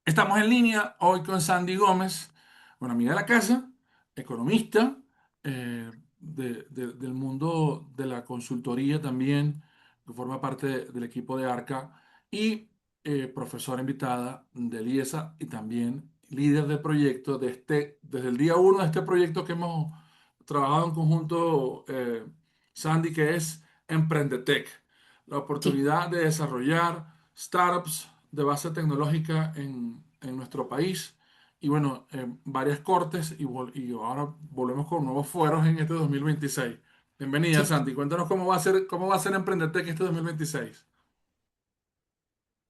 Estamos en línea hoy con Sandy Gómez, una amiga de la casa, economista del mundo de la consultoría también, que forma parte del equipo de ARCA y profesora invitada del IESA y también líder de proyecto desde el día uno de este proyecto que hemos trabajado en conjunto, Sandy, que es Emprendetec, la Sí, oportunidad de desarrollar startups de base tecnológica en nuestro país. Y bueno, varias cortes y ahora volvemos con nuevos fueros en este 2026. Bienvenida, sí. Santi. Cuéntanos cómo va a ser Emprendetec este 2026.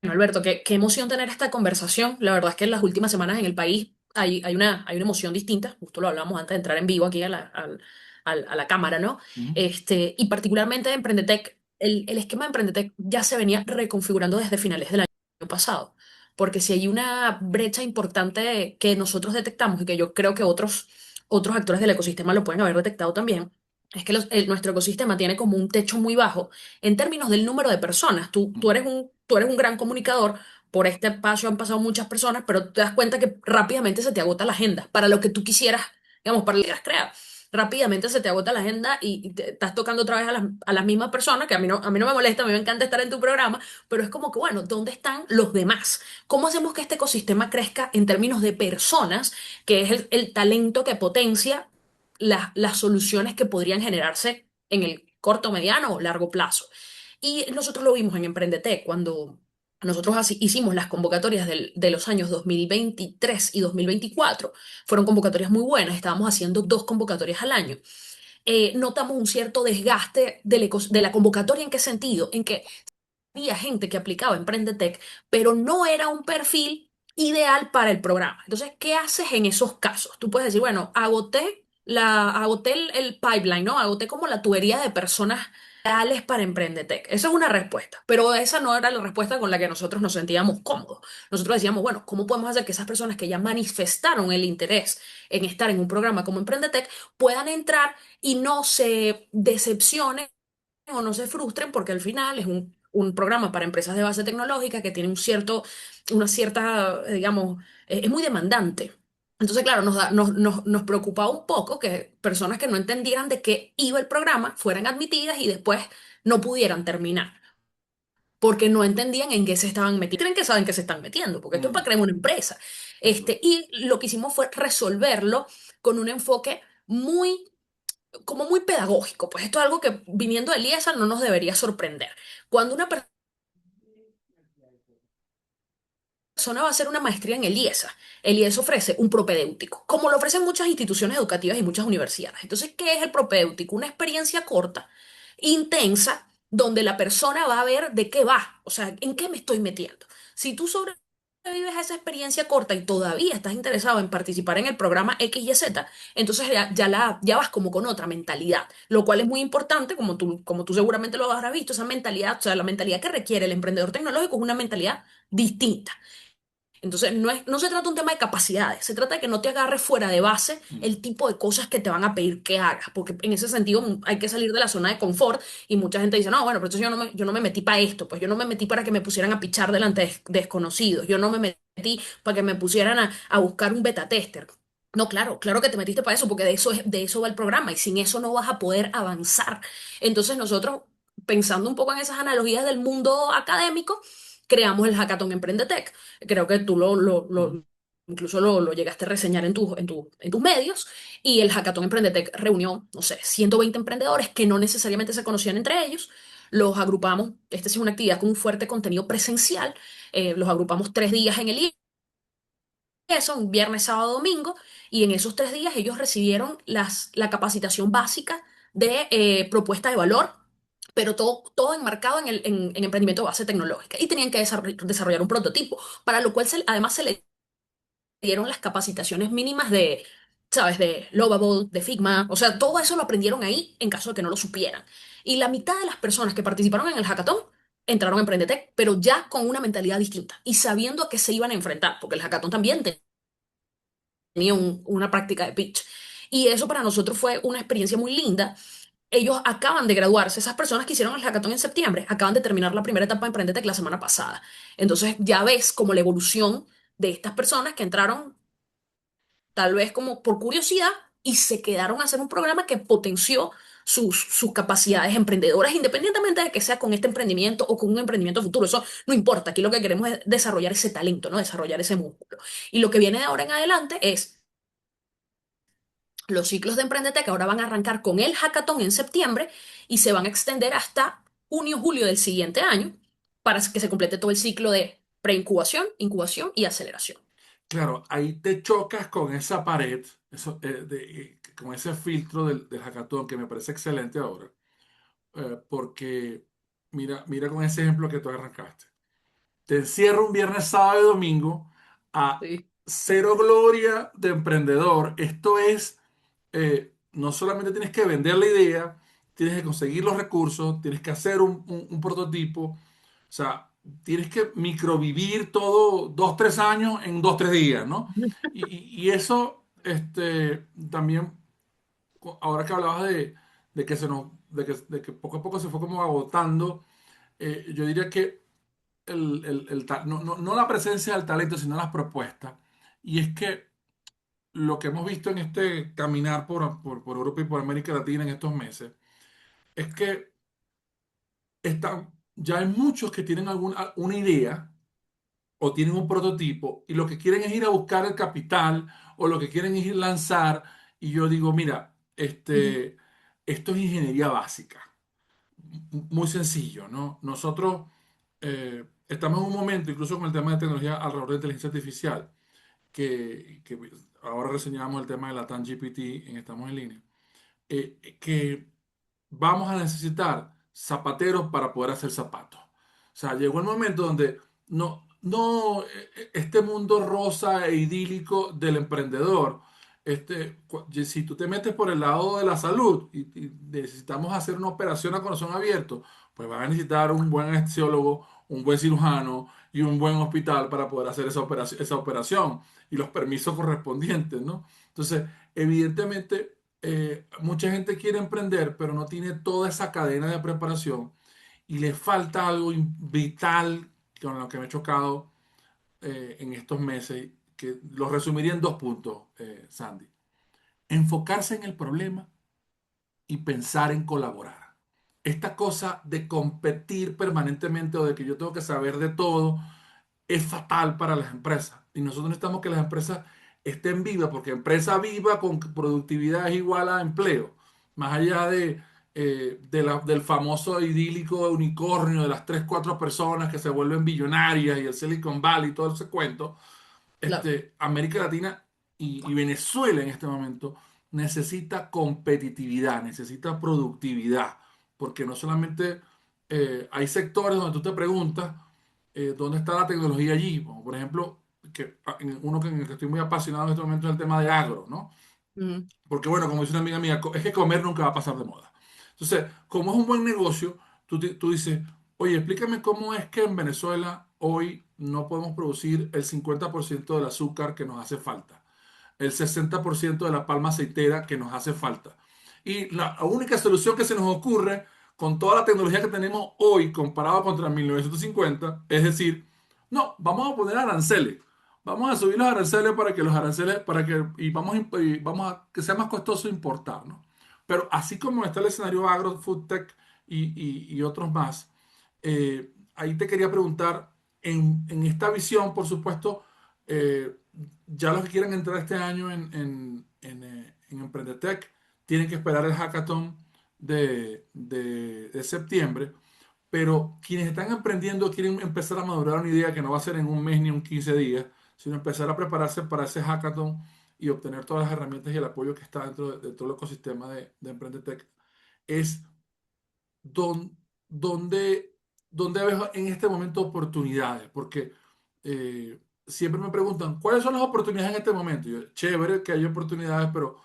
Bueno, Alberto, qué emoción tener esta conversación. La verdad es que en las últimas semanas en el país hay una emoción distinta. Justo lo hablamos antes de entrar en vivo aquí a la cámara, ¿no? Ujú, Y particularmente de Emprendetec, el esquema de Emprendetec ya se venía reconfigurando desde finales del año pasado. Porque si hay una brecha importante que nosotros detectamos y que yo creo que otros actores del ecosistema lo pueden haber detectado también, es que nuestro ecosistema tiene como un techo muy bajo en términos del número de personas. Tú eres un gran comunicador, por este espacio han pasado muchas personas, pero te das cuenta que rápidamente se te agota la agenda para lo que tú quisieras, digamos, para lo que quieras crear. Rápidamente se te agota la agenda y te estás tocando otra vez a las mismas personas, que a mí no me molesta, a mí me encanta estar en tu programa, pero es como que, bueno, ¿dónde están los demás? ¿Cómo hacemos que este ecosistema crezca en términos de personas, que es el talento que potencia las soluciones que podrían generarse en el corto, mediano o largo plazo? Y nosotros lo vimos en Emprendetec cuando nosotros así hicimos las convocatorias de los años 2023 y 2024. Fueron convocatorias muy buenas, estábamos haciendo dos convocatorias al año. Notamos un cierto desgaste de la convocatoria. ¿En qué sentido? En que había gente que aplicaba Emprendetec, pero no era un perfil ideal para el programa. Entonces, ¿qué haces en esos casos? Tú puedes decir, bueno, agoté el pipeline, ¿no? Agoté como la tubería de personas ideales para Emprendetec. Esa es una respuesta, pero esa no era la respuesta con la que nosotros nos sentíamos cómodos. Nosotros decíamos, bueno, ¿cómo podemos hacer que esas personas que ya manifestaron el interés en estar en un programa como Emprendetec puedan entrar y no se decepcionen o no se frustren, porque al final es un programa para empresas de base tecnológica que tiene una cierta, digamos, es muy demandante? Entonces, claro, nos preocupaba un poco que personas que no entendieran de qué iba el programa fueran admitidas y después no pudieran terminar, porque no entendían en qué se estaban metiendo. Creen que saben que se están metiendo, porque esto es para mm, crear una empresa. eso. Y lo que hicimos fue resolverlo con un enfoque como muy pedagógico. Pues esto es algo que viniendo de Eliezer no nos debería sorprender. Cuando una persona va a hacer una maestría en el IESA ofrece un propedéutico, como lo ofrecen muchas instituciones educativas y muchas universidades. Entonces, ¿qué es el propedéutico? Una experiencia corta, intensa, donde la persona va a ver de qué va, o sea, en qué me estoy metiendo. Si tú sobrevives a esa experiencia corta y todavía estás interesado en participar en el programa X y Z, entonces ya vas como con otra mentalidad, lo cual es muy importante, como tú seguramente lo habrás visto. Esa mentalidad, o sea, la mentalidad que requiere el emprendedor tecnológico es una mentalidad distinta. Entonces, no se trata de un tema de capacidades, se trata de que no te agarres fuera de base Mm. el tipo de cosas que te van a pedir que hagas, porque en ese sentido hay que salir de la zona de confort. Y mucha gente dice, no, bueno, pero entonces yo no me metí para esto, pues yo no me metí para que me pusieran a pichar delante de desconocidos, yo no me metí para que me pusieran a buscar un beta tester. No, claro, claro que te metiste para eso, porque de eso va el programa y sin eso no vas a poder avanzar. Entonces nosotros, pensando un poco en esas analogías del mundo académico, creamos el Hackathon Emprendetec. Creo que tú Mm. incluso lo llegaste a reseñar en tus medios. Y el Hackathon Emprendetec reunió, no sé, 120 emprendedores que no necesariamente se conocían entre ellos. Los agrupamos. Esta sí es una actividad con un fuerte contenido presencial. Los agrupamos 3 días en el IESA, un viernes, sábado, domingo. Y en esos 3 días ellos recibieron la capacitación básica de propuesta de valor, pero todo enmarcado en emprendimiento de base tecnológica. Y tenían que desarrollar un prototipo, para lo cual además se le dieron las capacitaciones mínimas de, ¿sabes? De Lovable, de Figma. O sea, todo eso lo aprendieron ahí en caso de que no lo supieran. Y la mitad de las personas que participaron en el hackathon entraron a Emprendetec, pero ya con una mentalidad distinta y sabiendo a qué se iban a enfrentar, porque el hackathon también tenía una práctica de pitch. Y eso para nosotros fue una experiencia muy linda. Ellos acaban de graduarse, esas personas que hicieron el hackathon en septiembre, acaban de terminar la primera etapa de Emprendetec la semana pasada. Entonces ya ves como la evolución de estas personas que entraron tal vez como por curiosidad y se quedaron a hacer un programa que potenció sus capacidades emprendedoras, independientemente de que sea con este emprendimiento o con un emprendimiento futuro. Eso no importa. Aquí lo que queremos es desarrollar ese talento, ¿no? Desarrollar ese músculo. Y lo que viene de ahora en adelante es los ciclos de Emprendetec. Ahora van a arrancar con el hackathon en septiembre y se van a extender hasta junio, julio del siguiente año para que se complete todo el ciclo de preincubación, incubación y aceleración. Claro, ahí te chocas con esa pared, con ese filtro del hackathon que me parece excelente ahora, porque mira con ese ejemplo que tú arrancaste. Te encierro un viernes, sábado y domingo a Sí. cero gloria de emprendedor. Esto es, no solamente tienes que vender la idea, tienes que conseguir los recursos, tienes que hacer un prototipo, o sea, tienes que microvivir todo 2, 3 años en 2, 3 días, ¿no? Y eso, también, ahora que hablabas de que de que poco a poco se fue como agotando, yo diría que no la presencia del talento, sino las propuestas. Y es que lo que hemos visto en este caminar por Europa y por América Latina en estos meses es que ya hay muchos que tienen una idea o tienen un prototipo y lo que quieren es ir a buscar el capital o lo que quieren es ir a lanzar. Y yo digo, mira, Ujú, esto es ingeniería básica, muy sencillo, ¿no? Nosotros estamos en un momento, incluso con el tema de tecnología alrededor de inteligencia artificial, que ahora reseñamos el tema de la TAN-GPT en Estamos en Línea, que vamos a necesitar zapateros para poder hacer zapatos. O sea, llegó el momento donde este mundo rosa e idílico del emprendedor, si tú te metes por el lado de la salud y necesitamos hacer una operación a corazón abierto, pues vas a necesitar un buen anestesiólogo, un buen cirujano y un buen hospital para poder hacer esa operación y los permisos correspondientes, ¿no? Entonces, evidentemente, mucha gente quiere emprender, pero no tiene toda esa cadena de preparación y le falta algo vital con lo que me he chocado en estos meses, que lo resumiría en 2 puntos, Sandy. Enfocarse en el problema y pensar en colaborar. Esta cosa de competir permanentemente o de que yo tengo que saber de todo es fatal para las empresas. Y nosotros necesitamos que las empresas estén vivas, porque empresa viva con productividad es igual a empleo. Más allá del famoso idílico unicornio de las 3, 4 personas que se vuelven billonarias y el Silicon Valley y todo ese cuento, claro. América Latina y Venezuela en este momento necesita competitividad, necesita productividad, porque no solamente hay sectores donde tú te preguntas dónde está la tecnología allí, como por ejemplo, en el que estoy muy apasionado en este momento es el tema de agro, ¿no? Ujú, Porque bueno, como dice una amiga mía, es que comer nunca va a pasar de moda. Entonces, como es un buen negocio, tú dices, oye, explícame cómo es que en Venezuela hoy no podemos producir el 50% del azúcar que nos hace falta, el 60% de la palma aceitera que nos hace falta. Y la única solución que se nos ocurre con toda la tecnología que tenemos hoy comparado contra 1950, es decir, no, vamos a poner aranceles. Vamos a subir los aranceles para que los aranceles, y vamos a que sea más costoso importar, ¿no? Pero así como está el escenario agro, food tech y otros más, ahí te quería preguntar, en esta visión, por supuesto, ya los que quieran entrar este año en Emprendetec tienen que esperar el hackathon de septiembre, pero quienes están emprendiendo quieren empezar a madurar una idea que no va a ser en un mes ni en 15 días, sino empezar a prepararse para ese hackathon y obtener todas las herramientas y el apoyo que está dentro de todo el ecosistema de Emprendetec. Es don- donde, donde ves en este momento oportunidades, porque siempre me preguntan, ¿cuáles son las oportunidades en este momento? Y yo, chévere que hay oportunidades, pero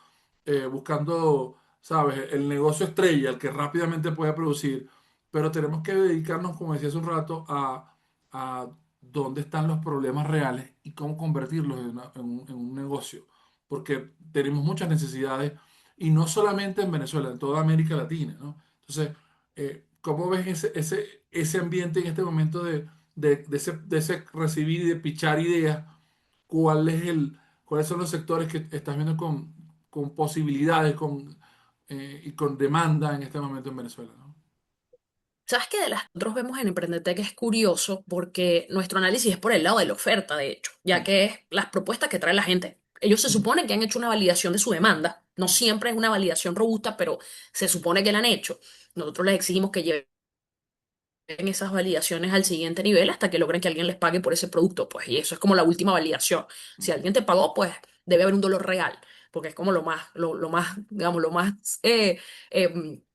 buscando, ¿sabes? El negocio estrella, el que rápidamente pueda producir, pero tenemos que dedicarnos, como decía hace un rato, a dónde están los problemas reales y cómo convertirlos en un negocio, porque tenemos muchas necesidades y no solamente en Venezuela, en toda América Latina, ¿no? Entonces, ¿cómo ves ese ambiente en este momento de ese recibir y de pichar ideas? ¿cuál es cuáles son los sectores que estás viendo con posibilidades y con demanda en este momento en Venezuela, ¿no? ¿Sabes qué de las que nosotros vemos en Emprendetec es curioso? Porque nuestro análisis es por el lado de la oferta, de hecho, ya Mm, que es las propuestas que trae la gente. Ellos se mm, supone que han hecho una validación de su demanda. No siempre es una validación robusta, pero se supone que la han hecho. Nosotros les exigimos que lleven esas validaciones al siguiente nivel hasta que logren que alguien les pague por ese producto, pues, y eso es como la última validación. Si mm, alguien te pagó, pues debe haber un dolor real, porque es como lo más, digamos, lo más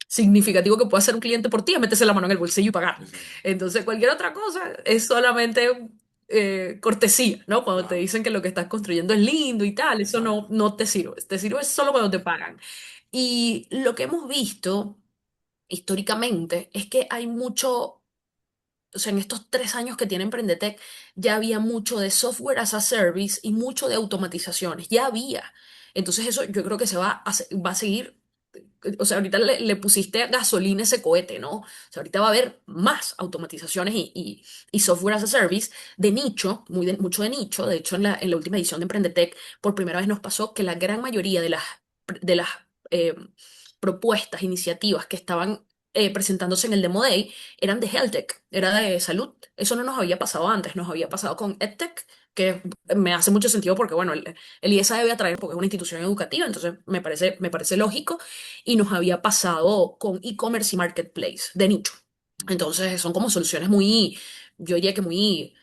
significativo que puede hacer un cliente por ti es meterse la mano en el bolsillo y pagar. exacto. Entonces, cualquier otra cosa es solamente cortesía, ¿no? Cuando te Claro, dicen que lo que estás construyendo es lindo y tal, eso no, exacto. no te sirve solo cuando te pagan. Y lo que hemos visto históricamente es que hay mucho, o sea, en estos 3 años que tiene Emprendetec, ya había mucho de software as a service y mucho de automatizaciones, ya había. Entonces eso yo creo que va a seguir, o sea, ahorita le pusiste gasolina a ese cohete, ¿no? O sea, ahorita va a haber más automatizaciones y software as a service de nicho, mucho de nicho. De hecho, en la última edición de Emprendetec, por primera vez nos pasó que la gran mayoría de las eh, propuestas, iniciativas que estaban presentándose en el Demo Day eran de Health Tech, era de salud. Eso no nos había pasado antes, nos había pasado con EdTech, que me hace mucho sentido porque, bueno, el IESA debe atraer porque es una institución educativa, entonces me parece lógico, y nos había pasado con e-commerce y marketplace de nicho. Mm, Entonces son como soluciones muy, yo diría que muy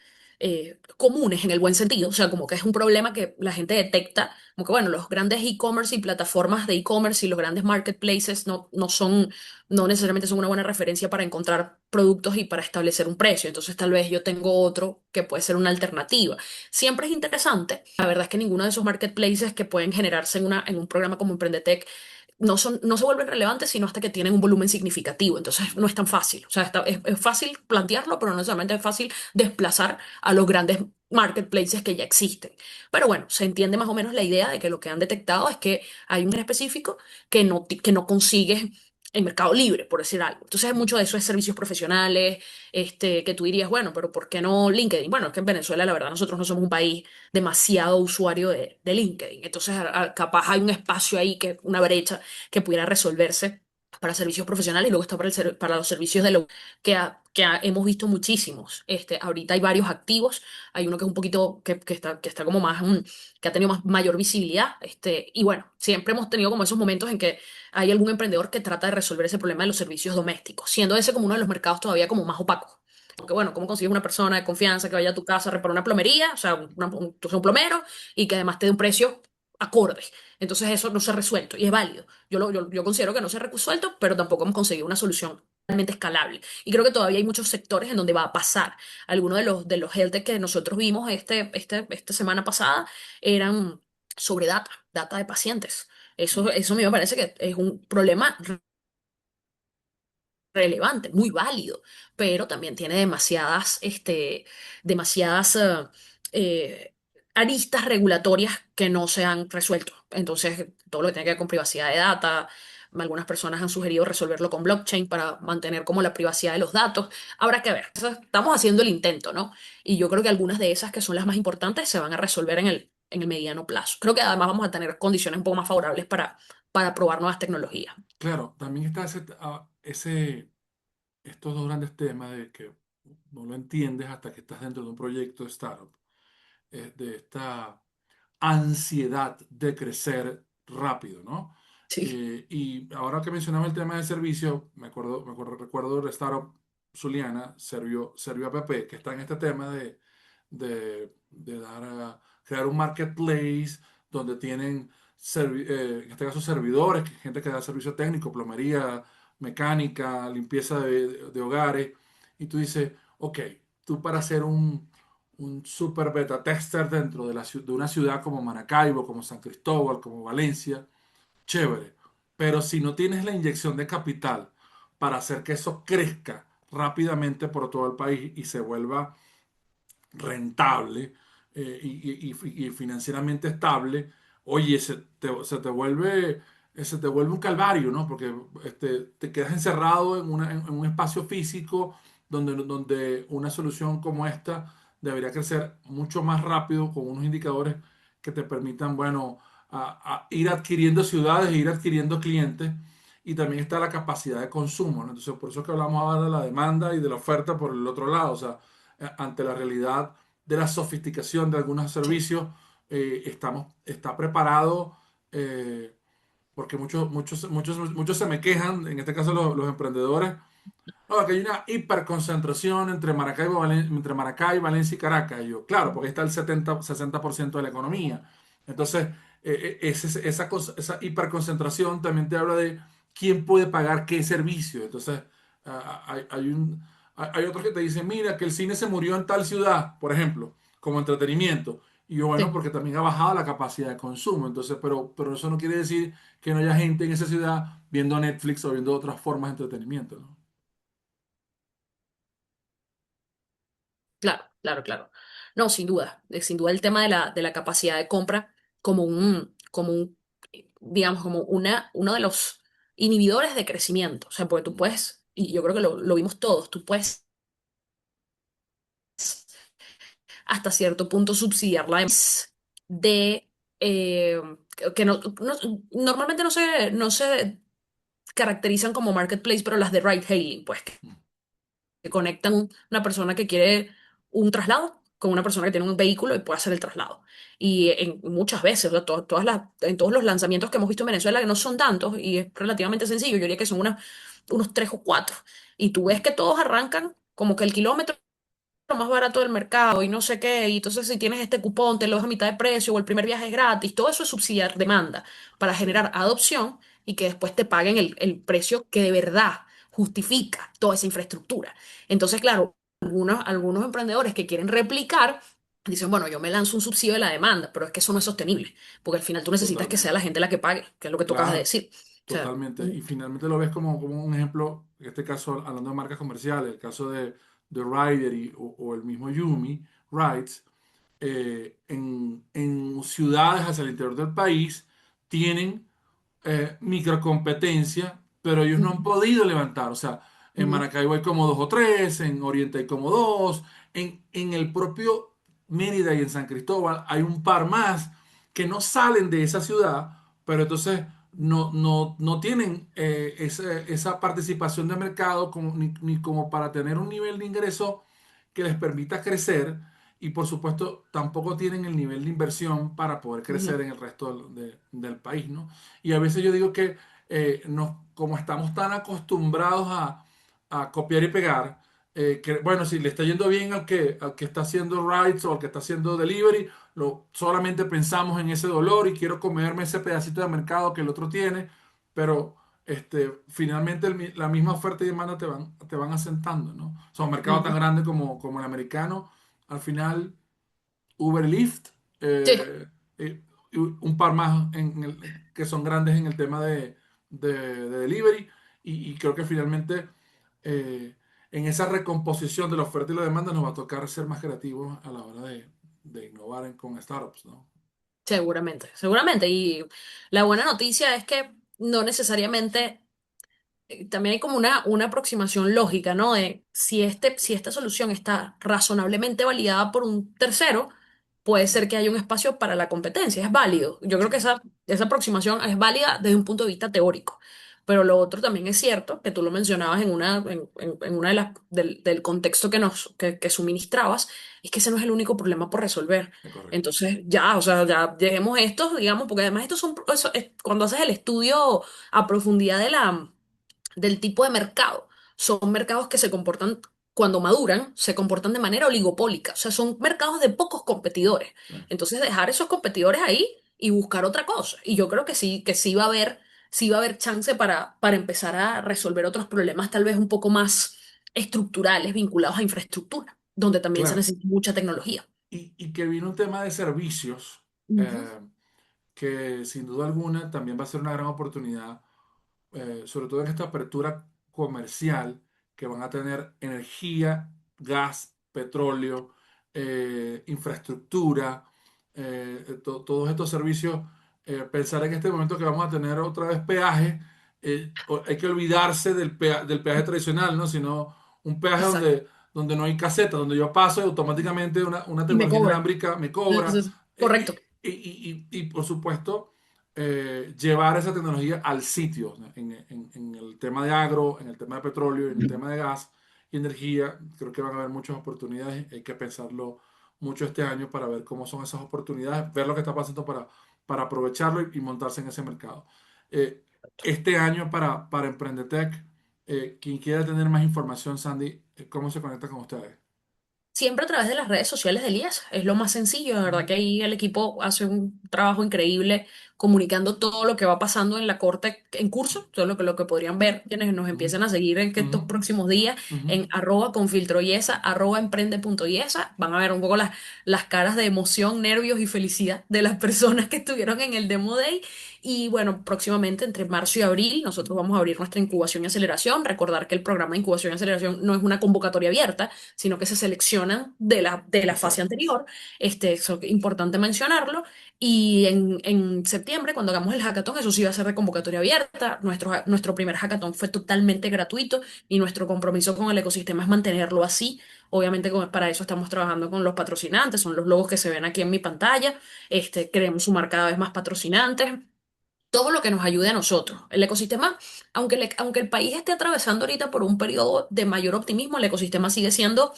comunes en el buen sentido, o sea, como que es un problema que la gente detecta, como que, bueno, los grandes e-commerce y plataformas de e-commerce y los grandes marketplaces no necesariamente son una buena referencia para encontrar productos y para establecer un precio. Entonces, tal vez yo tengo otro que puede ser una alternativa. Siempre es interesante. La verdad es que ninguno de esos marketplaces que pueden generarse en un programa como Emprendetec no se vuelven relevantes sino hasta que tienen un volumen significativo. Entonces, no es tan fácil. O sea, es fácil plantearlo, pero no necesariamente es fácil desplazar a los grandes marketplaces que ya existen. Pero bueno, se entiende más o menos la idea de que lo que han detectado es que hay un específico que no consigues en Mercado Libre, por decir algo. Entonces, mucho de eso es servicios profesionales, que tú dirías, bueno, pero ¿por qué no LinkedIn? Bueno, es que en Venezuela, la verdad, nosotros no somos un país demasiado usuario de LinkedIn. Entonces, capaz hay un espacio ahí, una brecha que pudiera resolverse para servicios profesionales y luego está para los servicios de lo hemos visto muchísimos. Ahorita hay varios activos, hay uno que es un poquito, que está como más, que ha tenido mayor visibilidad, y bueno, siempre hemos tenido como esos momentos en que hay algún emprendedor que trata de resolver ese problema de los servicios domésticos, siendo ese como uno de los mercados todavía como más opacos. Porque bueno, ¿cómo consigues una persona de confianza que vaya a tu casa a reparar una plomería, o sea, tú seas un plomero, y que además te dé un precio acorde? Entonces eso no se ha resuelto y es válido. Yo considero que no se ha resuelto, pero tampoco hemos conseguido una solución realmente escalable. Y creo que todavía hay muchos sectores en donde va a pasar. Algunos de los health tech que nosotros vimos esta semana pasada eran sobre data de pacientes. mm, Eso a mí me parece que es un problema relevante, muy válido, pero también tiene demasiadas aristas regulatorias que no se han resuelto. Entonces, todo lo que tiene que ver con privacidad de data, algunas personas han sugerido resolverlo con blockchain para mantener como la privacidad de los datos. Habrá que ver. Estamos haciendo el intento, ¿no? Y yo creo que algunas de esas que son las más importantes se van a resolver en el mediano plazo. Creo que además vamos a tener condiciones un poco más favorables para probar nuevas tecnologías. claro, también está estos dos grandes temas de que no lo entiendes hasta que estás dentro de un proyecto de startup, de esta ansiedad de crecer rápido, ¿no? Sí. Y ahora que mencionaba el tema de servicio, recuerdo la startup zuliana, Servio App, que está en este tema de crear un marketplace donde tienen, en este caso, servidores, gente que da servicio técnico, plomería, mecánica, limpieza de hogares, y tú dices, ok, tú para hacer un super beta tester dentro de una ciudad como Maracaibo, como San Cristóbal, como Valencia, chévere. Pero si no tienes la inyección de capital para hacer que eso crezca rápidamente por todo el país y se vuelva rentable y financieramente estable, oye, se te vuelve un calvario, ¿no? Porque te quedas encerrado en un espacio físico donde una solución como esta debería crecer mucho más rápido con unos indicadores que te permitan, bueno, a ir adquiriendo ciudades e ir adquiriendo clientes. Y también está la capacidad de consumo, ¿no? Entonces, por eso es que hablamos ahora de la demanda y de la oferta por el otro lado. O sea, ante la realidad de la sofisticación de algunos Sí, servicios, está preparado, porque muchos se me quejan, en este caso los emprendedores, no, que hay una hiperconcentración entre Maracay, Valencia y Caracas. Y yo, claro, porque ahí está el 60% de la economía. Entonces, esa hiperconcentración también te habla de quién puede pagar qué servicio. Entonces, hay otros que te dicen, mira, que el cine se murió en tal ciudad, por ejemplo, como entretenimiento. Y yo, bueno, sí. porque también ha bajado la capacidad de consumo. Entonces, pero eso no quiere decir que no haya gente en esa ciudad viendo Netflix o viendo otras formas de entretenimiento, ¿no? Claro, claro, claro. No, sin duda el tema de la capacidad de compra como un, digamos, como uno de los inhibidores de crecimiento. O sea, porque tú puedes, y yo creo que lo vimos todos, tú puedes hasta cierto punto subsidiar la de eh, que normalmente no se caracterizan como marketplace, pero las de ride hailing, pues, que conectan una persona que quiere un traslado con una persona que tiene un vehículo y puede hacer el traslado. Y muchas veces, o sea, en todos los lanzamientos que hemos visto en Venezuela, que no son tantos y es relativamente sencillo, yo diría que son unos tres o cuatro. Y tú ves que todos arrancan como que el kilómetro más barato del mercado y no sé qué, y entonces si tienes este cupón te lo das a mitad de precio o el primer viaje es gratis, todo eso es subsidiar demanda para Sí, generar adopción y que después te paguen el precio que de verdad justifica toda esa infraestructura. Entonces, claro, algunos emprendedores que quieren replicar dicen, bueno, yo me lanzo un subsidio de la demanda, pero es que eso no es sostenible, porque al final tú necesitas que sea totalmente. la gente la que pague, que es lo que tú acabas de Claro, decir. O sea, totalmente. Y finalmente lo ves como un ejemplo, en este caso hablando de marcas comerciales, el caso de Ryder o el mismo Yumi Rides, en ciudades hacia el interior del país tienen microcompetencia, pero ellos no han ujú, podido levantar. O sea, en ujú, Maracaibo hay como dos o tres, en Oriente hay como dos, en el propio Mérida y en San Cristóbal hay un par más que no salen de esa ciudad, pero entonces no tienen esa participación de mercado ni como para tener un nivel de ingreso que les permita crecer y por supuesto tampoco tienen el nivel de inversión para poder crecer ujú, en el resto del país, ¿no? Y a veces yo digo que como estamos tan acostumbrados a copiar y pegar, que bueno, si le está yendo bien al que está haciendo rides o al que está haciendo delivery, solamente pensamos en ese dolor y quiero comerme ese pedacito de mercado que el otro tiene, pero finalmente la misma oferta y demanda te van asentando, ¿no? O sea, un mercado tan ujú. grande como el americano, al final Uber y Lyft, Sí, y un par más que son grandes en el tema de delivery, y creo que finalmente eh, en esa recomposición de la oferta y la demanda nos va a tocar ser más creativos a la hora de innovar con startups, ¿no? seguramente, seguramente. Y la buena noticia es que no necesariamente, también hay como una aproximación lógica, ¿no? De si esta solución está razonablemente validada por un tercero, puede ser que haya un espacio para la competencia. Es válido. Yo creo Sí, que esa aproximación es válida desde un punto de vista teórico. Pero lo otro también es cierto, que tú lo mencionabas en una de del contexto que suministrabas, es que ese no es el único problema por resolver. es correcto. Entonces, ya, o sea, ya dejemos estos, digamos, porque además estos son, cuando haces el estudio a profundidad del tipo de mercado. Son mercados que se comportan, cuando maduran, se comportan de manera oligopólica. O sea, son mercados de pocos competidores. Sí, Entonces, dejar esos competidores ahí y buscar otra cosa. Y yo creo que sí va a haber chance para empezar a resolver otros problemas, tal vez un poco más estructurales, vinculados a infraestructura, donde también se claro. necesita mucha tecnología. Y que viene un tema de servicios, Ujú, eh, que sin duda alguna también va a ser una gran oportunidad, sobre todo en esta apertura comercial, que van a tener energía, gas, petróleo, infraestructura, todos estos servicios. Pensar en este momento que vamos a tener otra vez peaje, hay que olvidarse del peaje tradicional, ¿no? Sino un peaje exacto. donde no hay caseta, donde yo paso y automáticamente una Y me tecnología cobran. inalámbrica me cobra. Entonces, correcto. Y, por supuesto, llevar esa tecnología al sitio, ¿no? En el tema de agro, en el tema de petróleo, en el tema de gas y energía, creo que van a haber muchas oportunidades. Hay que pensarlo mucho este año para ver cómo son esas oportunidades, ver lo que está pasando para aprovecharlo y montarse en ese mercado. Eh, este año para Emprendetec, quien quiera tener más información, Sandy, ¿cómo se conecta con ustedes? Siempre a través de las redes sociales de IES. Es lo más sencillo, de verdad Ujú, que ahí el equipo hace un trabajo increíble comunicando todo lo que va pasando en la corte en curso, todo lo que podrían ver quienes nos ujú, empiecen a seguir en que ujú, estos próximos días ujú. en @confiltroyesa, @emprende.yesa. Van a ver un poco las caras de emoción, nervios y felicidad de las personas que estuvieron en el Demo Day. Y bueno, próximamente entre marzo y abril nosotros vamos a abrir nuestra incubación y aceleración. Recordar que el programa de incubación y aceleración no es una convocatoria abierta, sino que se seleccionan de la fase Exacto. anterior. Eso es importante mencionarlo. Y en septiembre, cuando hagamos el hackathon, eso sí va a ser de convocatoria abierta. Nuestro primer hackathon fue totalmente gratuito y nuestro compromiso con el ecosistema es mantenerlo así. Obviamente para eso estamos trabajando con los patrocinantes, son los logos que se ven aquí en mi pantalla. Queremos sumar cada vez más patrocinantes, todo lo que nos ayude a nosotros. El ecosistema, aunque el país esté atravesando ahorita por un periodo de mayor optimismo, el ecosistema sigue siendo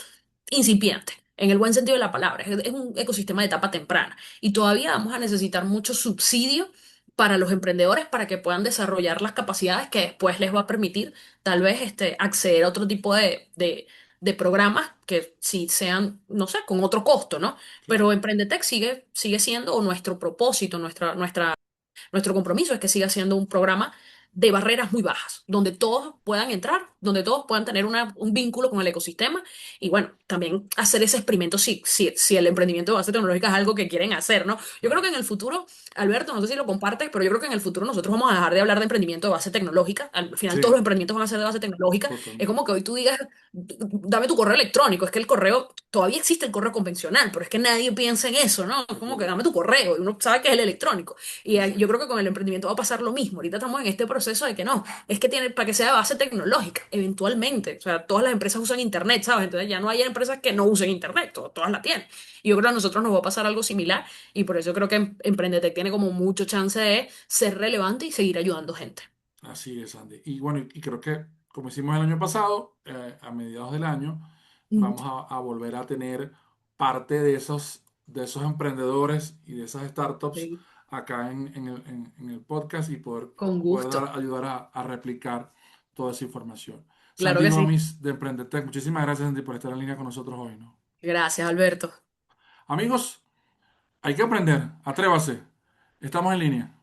incipiente, en el buen sentido de la palabra. Es un ecosistema de etapa temprana y todavía vamos a necesitar mucho subsidio para los emprendedores para que puedan desarrollar las capacidades que después les va a permitir tal vez acceder a otro tipo de programas que sí sean, no sé, con otro costo, ¿no? Pero Claro. Emprendetec sigue siendo o nuestro propósito, nuestro compromiso es que siga siendo un programa de barreras muy bajas, donde todos puedan entrar, donde todos puedan tener un vínculo con el ecosistema y bueno, también hacer ese experimento si el emprendimiento de base tecnológica es algo que quieren hacer, ¿no? Yo creo Claro. que en el futuro, Alberto, no sé si lo compartes, pero yo creo que en el futuro nosotros vamos a dejar de hablar de emprendimiento de base tecnológica. Al final todos los Sí, emprendimientos van a ser de base tecnológica. Es como totalmente. que hoy tú digas, dame tu correo electrónico, es que el correo, todavía existe el correo convencional, pero es que nadie piensa en eso, ¿no? Es Es como que dame correcto. tu correo y uno sabe que es el electrónico. Y yo Exacto. creo que con el emprendimiento va a pasar lo mismo. Ahorita estamos en este proceso de que no, es que tiene para que sea de base tecnológica, eventualmente. O sea, todas las empresas usan Internet, ¿sabes? Entonces ya no hay empresas que no usen Internet, todas la tienen. Y yo creo que a nosotros nos va a pasar algo similar y por eso creo que Emprendetec tiene como mucho chance de ser relevante y seguir ayudando gente. Así es, Andy. Y bueno, y creo que como hicimos el año pasado, a mediados del año, Mm, vamos a volver a tener parte de esos emprendedores y de esas startups sí, acá en el podcast y con poder gusto. ayudar a replicar toda esa información. Claro Sandy que sí. Gomis de Emprendetec, muchísimas gracias, Sandy, por estar en línea con nosotros hoy, ¿no? Gracias, Alberto. Amigos, hay que aprender, atrévase. Estamos en línea.